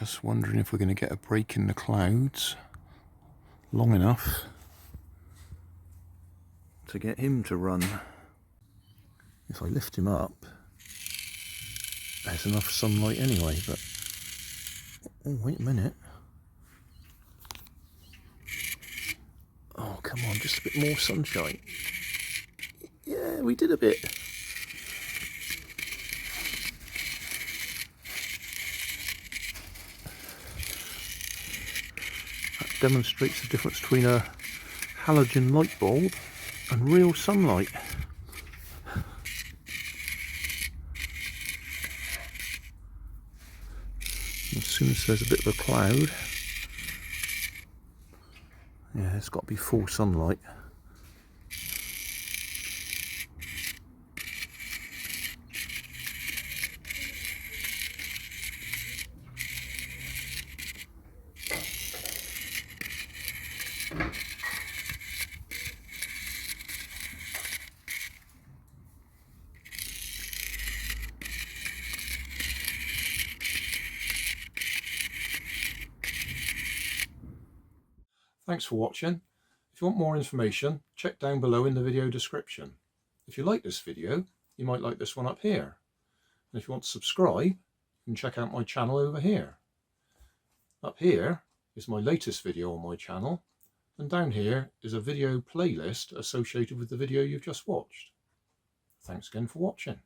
Just wondering if we're going to get a break in the clouds long enough to get him to run. If I lift him up, there's enough sunlight anyway, but oh, wait a minute. Oh, come on, just a bit more sunshine. Yeah, we did a bit. That demonstrates the difference between a halogen light bulb and real sunlight. As soon as there's a bit of a cloud, yeah, it's got to be full sunlight. Thanks for watching. If you want more information, check down below in the video description. If you like this video, you might like this one up here. And if you want to subscribe, you can check out my channel over here. Up here is my latest video on my channel, and down here is a video playlist associated with the video you've just watched. Thanks again for watching.